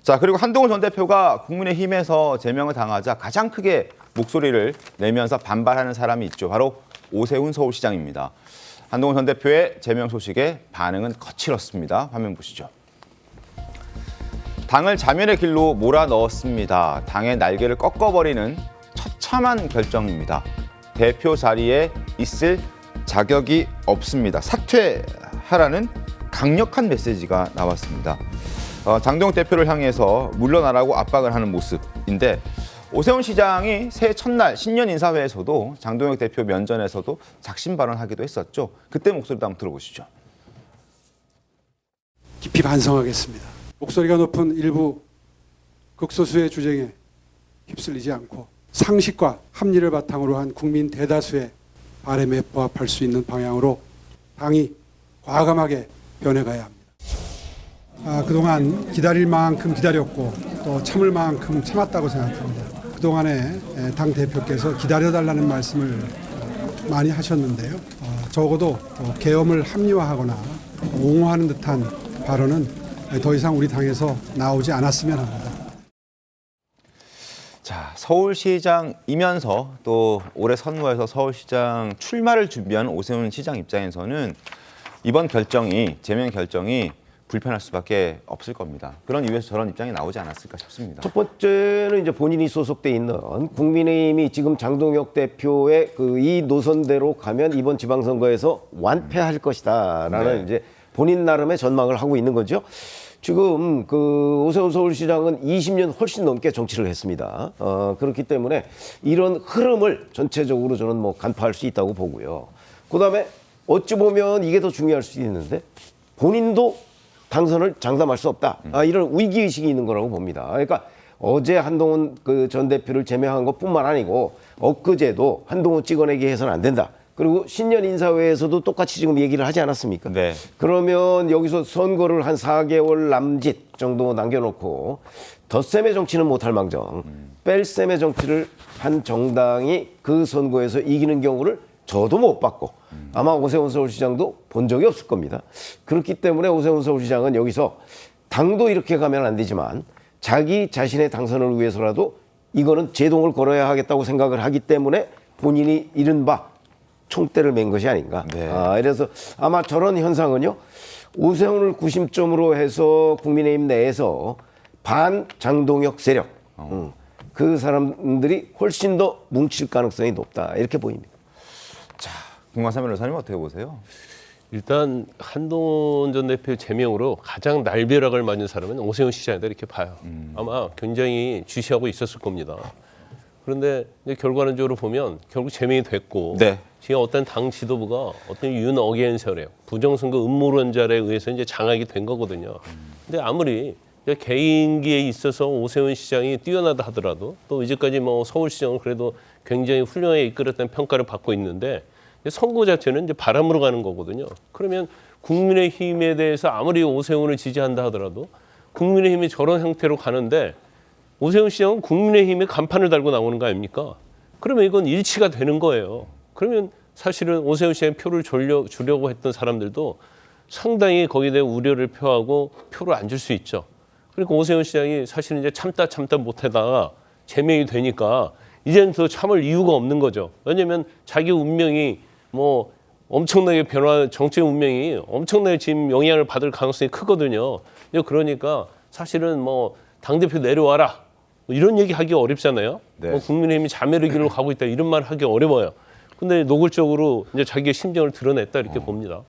자, 그리고 한동훈 전 대표가 국민의힘에서 제명을 당하자 가장 크게 목소리를 내면서 반발하는 사람이 있죠. 바로 오세훈 서울시장입니다. 한동훈 전 대표의 제명 소식에 반응은 거칠었습니다. 화면 보시죠. 당을 자멸의 길로 몰아넣었습니다. 당의 날개를 꺾어버리는 처참한 결정입니다. 대표 자리에 있을 자격이 없습니다. 사퇴하라는 강력한 메시지가 나왔습니다. 장동혁 대표를 향해서 물러나라고 압박을 하는 모습인데 오세훈 시장이 새해 첫날 신년 인사회에서도 장동혁 대표 면전에서도 작심 발언하기도 했었죠. 그때 목소리도 한번 들어보시죠. 깊이 반성하겠습니다. 목소리가 높은 일부 극소수의 주장에 휩쓸리지 않고 상식과 합리를 바탕으로 한 국민 대다수의 바람에 부합할 수 있는 방향으로 당이 과감하게 변해가야 합니다. 그동안 기다릴 만큼 기다렸고 또 참을 만큼 참았다고 생각합니다. 그동안에 당 대표께서 기다려달라는 말씀을 많이 하셨는데요. 적어도 계엄을 합리화하거나 옹호하는 듯한 발언은 더 이상 우리 당에서 나오지 않았으면 합니다. 자, 서울시장이면서 또 올해 선거에서 서울시장 출마를 준비한 오세훈 시장 입장에서는 이번 결정이, 제명 결정이 불편할 수밖에 없을 겁니다. 그런 이유에서 저런 입장이 나오지 않았을까 싶습니다. 첫 번째는 이제 본인이 소속돼 있는 국민의힘이 지금 장동혁 대표의 이 노선대로 가면 이번 지방선거에서 완패할 것이다라는 이제 본인 나름의 전망을 하고 있는 거죠. 지금 오세훈 서울시장은 20년 훨씬 넘게 정치를 했습니다. 그렇기 때문에 이런 흐름을 전체적으로 저는 뭐 간파할 수 있다고 보고요. 그다음에 어찌 보면 이게 더 중요할 수도 있는데 본인도 당선을 장담할 수 없다. 이런 위기의식이 있는 거라고 봅니다. 그러니까 어제 한동훈 전 대표를 제명한 것뿐만 아니고 엊그제도 한동훈 찍어내기 해서는 안 된다. 그리고 신년 인사회에서도 똑같이 지금 얘기를 하지 않았습니까? 네. 그러면 여기서 선거를 한 4개월 남짓 정도 남겨놓고 덧셈의 정치는 못할 망정 뺄셈의 정치를 한 정당이 그 선거에서 이기는 경우를 저도 못 봤고 아마 오세훈 서울시장도 본 적이 없을 겁니다. 그렇기 때문에 오세훈 서울시장은 여기서 당도 이렇게 가면 안 되지만 자기 자신의 당선을 위해서라도 이거는 제동을 걸어야 하겠다고 생각을 하기 때문에 본인이 이른바 총대를 맨 것이 아닌가. 네. 그래서 아마 저런 현상은요. 오세훈을 구심점으로 해서 국민의힘 내에서 반 장동혁 세력 그 사람들이 훨씬 더 뭉칠 가능성이 높다. 이렇게 보입니다. 자, 김광삼 변호사님 어떻게 보세요? 일단 한동훈 전 대표 제명으로 가장 날벼락을 맞은 사람은 오세훈 시장이다 이렇게 봐요. 아마 굉장히 주시하고 있었을 겁니다. 그런데 이제 결과론적으로 보면 결국 제명이 됐고 네. 지금 어떤 당 지도부가 어떤 윤어게인설에 부정선거 음모론자에 의해서 이제 장악이 된 거거든요. 근데 아무리 개인기에 있어서 오세훈 시장이 뛰어나다 하더라도 또 이제까지 뭐 서울시장을 그래도 굉장히 훌륭하게 이끌었다는 평가를 받고 있는데 선거 자체는 이제 바람으로 가는 거거든요. 그러면 국민의힘에 대해서 아무리 오세훈을 지지한다 하더라도 국민의힘이 저런 형태로 가는데 오세훈 시장은 국민의힘에 간판을 달고 나오는 거 아닙니까? 그러면 이건 일치가 되는 거예요. 그러면 사실은 오세훈 시장에 표를 주려고 했던 사람들도 상당히 거기에 대해 우려를 표하고 표를 안 줄 수 있죠. 그러니까 오세훈 시장이 사실은 이제 참다 못하다가 제명이 되니까 이제는 더 참을 이유가 없는 거죠. 왜냐하면 자기 운명이 뭐 엄청나게 정치의 운명이 엄청나게 지금 영향을 받을 가능성이 크거든요. 그러니까 사실은 뭐 당대표 내려와라 뭐 이런 얘기 하기 어렵잖아요. 네. 뭐 국민의힘이 자멸의 길로 가고 있다 이런 말 하기 어려워요. 근데 노골적으로 이제 자기의 심정을 드러냈다 이렇게 봅니다.